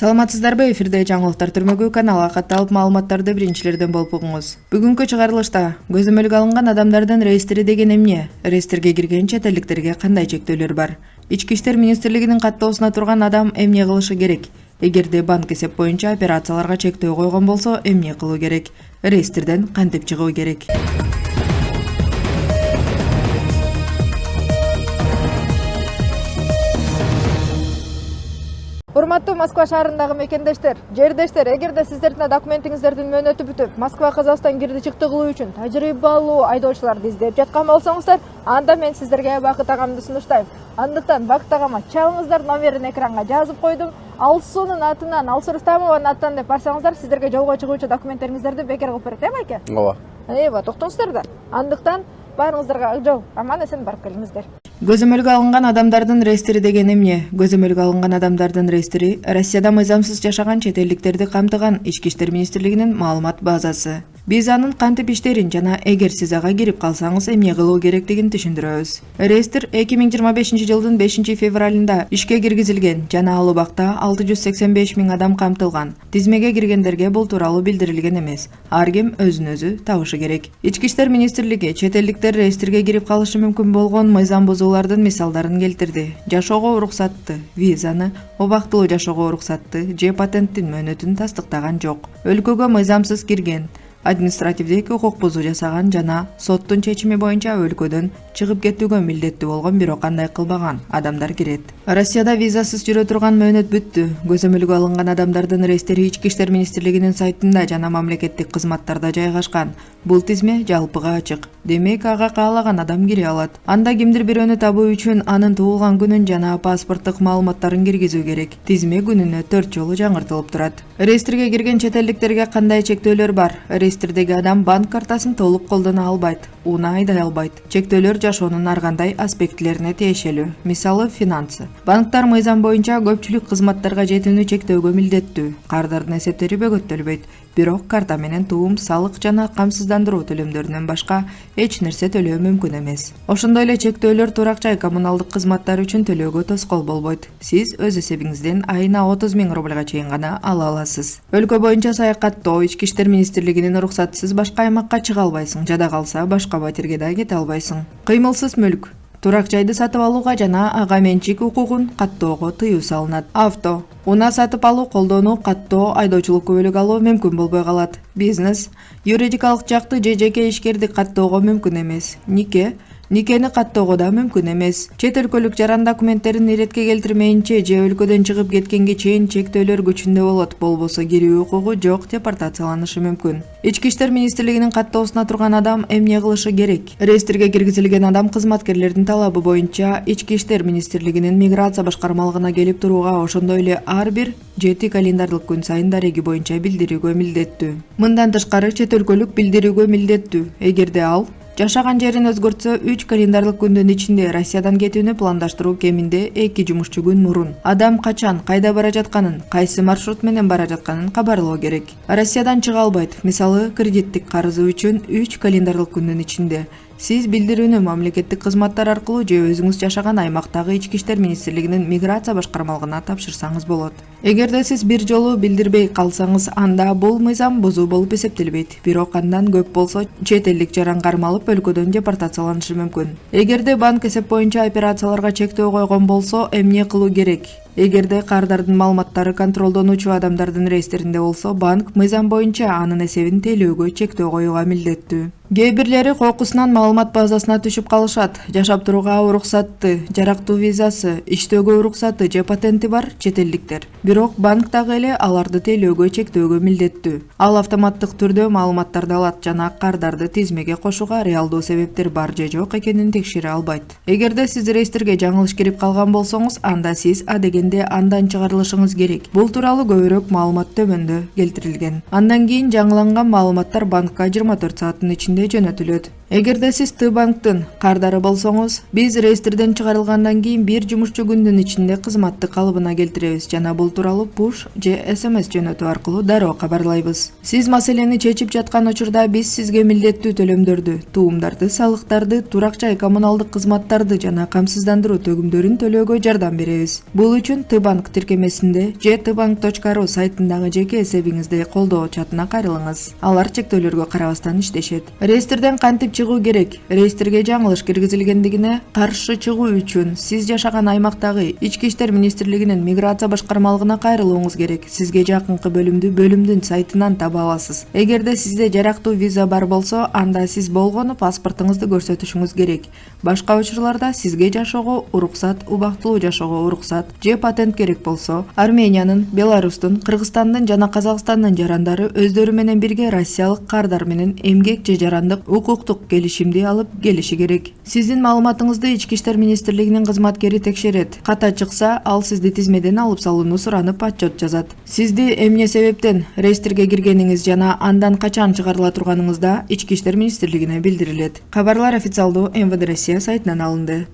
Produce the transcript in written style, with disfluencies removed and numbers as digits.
Саламатсыздарбы, эфирде жаңылыктар түрмөгү каналга катталып маалыматтарды биринчилерден болуп угуңуз. Бүгүнкү чыгарылышта көзөмөлгө алынган адамдардын реестри деген эмне? Реестрге кирген чет элдиктерге кандай чектөөлөр бар? Ички иштер министрлигинин каттоосуна турган адам эмне кылышы керек? Эгерде банк эсеп боюнча операцияларга чектөө койгон болсо эмне кылуу керек? Реестрден кантип чыгуу керек? Урматтуу Москва шаарындагы мекендештер, жердештер, эгерде сиздердин документиңиздердин мөөнөтү бүтүп, Москва Казакстан кирди чыкты кылуу үчүн тажрыйбалуу айдоочуларды издеп жаткан болсоңуздар, анда мен сиздерге Бакыт агамды сунуштайм. Андыктан Бакыт агама чалыңыздар, номерин экранга жазып койдум. Алсуунун атынан, Алсу Рустамованын атынан деп барсаңыздар, сиздерге жолго чыгуучу документтериңиздерди бекер кылып берет, байке? Ооба. Токтоңуздар да. Андыктан баарыңыздарга ак жол, аман эсен барып келиңиздер. Көзөмөлгө алынган адамдардын реестри деген эмне? Көзөмөлгө алынган адамдардын реестри Россияда мыйзамсыз жашаган чет элдиктерди камтыган Ички иштер министрлигинин маалымат базасы. Биз анын кантип иштерин жана эгер сиз ага кирип калсаңыз эмне кылуу керектигин түшүндүрөбүз. Реестр 2025-жылдын 5-февралында ишке киргизилген жана ал убакта 685 000 адам камтылган. Тизмеге киргендерге бул тууралуу билдирилген эмес. Ар ким өзүн өзү табышы керек. Ички иштер министрлиги чет элдиктер реестрге кирип калышы мүмкүн болгон мыйзам бузуулардын мисалдарын келтирди. Жашоого уруксатты, визаны, убактылуу жашоого уруксатты же патенттин мөөнөтүн тастыктаган жок. Өлкөгө мыйзамсыз кирген, административдик укук бузуу жасаган жана соттун чечими боюнча өлкөдөн чыгып кетүүгө милдеттүү болгон бирок андай кылбаган адамдар кирет. Россияда визасыз жүрө турган мөөнөт бүттү. Көзөмөлгө алынган адамдардын реестри Ички иштер министрлигинин сайтында жана мамлекеттик кызматтарда жайгашкан. Бул тизме жалпыга ачык. Демек, ага каалаган адам кире алат. Анда кимдир бирөөнү табуу үчүн анын туулган күнүн жана паспорттук маалыматтарын киргизүү керек. Тизме күнүнө 4 жолу жаңыртылып турат. Реестрге кирген чет элдиктерге кандай чектөөлөр бар? Реестрдеги адам банк картасын толук колдоно албайт, унаа айдай албайт. Чектөөлөр жашоонун ар кандай аспектилерине тиешелүү. Мисалы, финансы. Банктар мыйзам боюнча көпчүлүк кызматтарга жетүүнү чектөөгө милдеттүү. Кардардын эсептери бөгөттөлбөйт. Бирок карта менен туум, салык жана камсыздандыруу төлөмдөрүнөн башка эч нерсе төлөө мүмкүн эмес. Ошондой эле чектөөлөр турак жай коммуналдык кызматтар үчүн төлөөгө тоскоол болбойт. Сиз өз эсебиңизден айына 30 000 рубльга чейин гана ала аласыз. Өлкө боюнча саякаттоо Ички иштер министрлигинин уруксатысыз башка аймакка чыга албайсың, жада калса башка батирге да кете албайсың. Кыймылсыз мүлк. Турак жайды сатып алууга жана ага менчик укугун каттоого тыюу салынат. Авто, унаа сатып алуу, колдонуу, каттоо, айдоочулукка бөлүк алуу мүмкүн болбой калат. Бизнес, юридикалык жакты же жеке ишкерди каттоого мүмкүн эмес. Никени каттоого да мүмкүн эмес. Чет өлкөлүк жаран документтерин иретке келтирмейинче же өлкөдөн чыгып кеткенге чейин чектөөлөр күчүндө болот, болбосо кирүү укугу жок, депортацияланышы мүмкүн. Ички иштер министрлигинин каттоосуна турган адам эмне кылышы керек? Реестрге киргизилген адам кызматкерлердин талабы боюнча Ички иштер министрлигинин миграция башкармалыгына келип турууга, ошондой эле ар бир 7 календарлык күн сайын дареги боюнча билдирүүгө милдеттүү. Мындан тышкары чет өлкөлүк билдирүүгө милдеттүү. Эгерде ал жашаган жерин өзгөртсө 3 календарлык күндүн ичинде Россиядан кетүүнү пландаштыруу кеминде 2 жумушчу күн мурун. Адам качан, кайда бара жатканын, кайсы маршрут менен бара жатканын кабарлоо керек. Россиядан чыга албайт. Мисалы, кредиттик карызы үчүн 3 календарлык күндүн ичинде. Сиз билдирүүнү мамлекеттик кызматтар аркылуу же өзүңүз жашаган аймактагы Ички иштер министрлигинин миграция башкармалыгына тапшырсаңыз болот. Эгерде сиз бир жолу билдирбей калсаңыз, анда бул мыйзам бузуу болуп эсептелбейт. Бирок андан көп болсо чет элдик жаран кармалып өлкөдөн депортацияланышы мүмкүн. Эгерде банк эсеп боюнча операцияларга чектөө койгон болсо эмне кылуу керек? Эгерде кардардын маалыматтары контролдонуучу адамдардын реестринде болсо, банк мыйзам боюнча анын эсебин тейлөөгө чектөө коюуга милдеттүү. Кээ бирлери кокусунан маалымат базасына түшүп калышат. Жашап турууга уруксатты, жарактуу визасы, иштөөгө уруксаты же патенти бар чет элдиктер. Бирок банк дагы эле аларды тейлөөгө чектөөгө милдеттүү. Ал автоматтык түрдө маалыматтарды алат жана кардарды тизмеге кошууга реалдуу себептер бар же жок экенин текшере албайт. Эгерде сиз реестрге жаңылыш кирип калган болсоңуз, анда сиз адегенде андан чыгарылышыңыз керек. Бул тууралуу көбүрөөк маалымат төмөндө келтирилген. Андан кийин жаңыланган маалыматтар банкка 24 сааттын ичинде жөнөтүлөт. Эгерде сиз Т банктын кардары болсоңуз, биз реестрден чыгарылгандан кийин 1 жумушчу күндүн ичинде кызматты калыбына келтиребиз жана бул тууралуу push же SMS жөнөтүү аркылуу дароо кабарлайбыз. Сиз маселени чечип жаткан учурда биз сизге милдеттүү төлөмдөрдү, туумдарды, салыктарды, турак жай коммуналдык кызматтарды жана камсыздандыруу төгүмдөрүн төлөөгө жардам беребиз. Бул үчүн Т банк тиркемесинде же tbank.ru сайтындагы жеке эсебиңизде колдоо чатына кайрылыңыз. Алар чектөөлөргө карабастан иштешет. Реестрден кантип чыгуу керек? Реестрге жаңылыш киргизилгендигине каршы чыгуу үчүн сиз жашаган аймактагы Ички иштер министрлигинин миграция башкармалыгына кайрылууңуз керек. Сизге жакынкы бөлүмдүн сайтынан таба аласыз. Эгерде сизде жарактуу виза бар болсо, анда сиз болгону паспортуңузду көрсөтүшүңүз керек. Башка учурларда сизге жашоого уруксат, убактылуу жашоого уруксат же патент керек болсо, Армениянын, Беларустун, Кыргызстандын жана Казакстандын жарандары өздөрү менен бирге россиялык кардар менен эмгек же жарандык укуктук келишимди алып келиши керек. Сиздин маалыматыңызды Ички иштер министрлигинин кызматкери текшерет. Ката чыкса, ал сизди тизмеден алып салууну суранып отчет жазат. Сизди эмне себептен реестрге киргениңиз жана андан качан чыгарыла турганыңызда Ички иштер министрлигине билдирилет. Кабарлар официалдуу МВД Россия сайтынан алынды.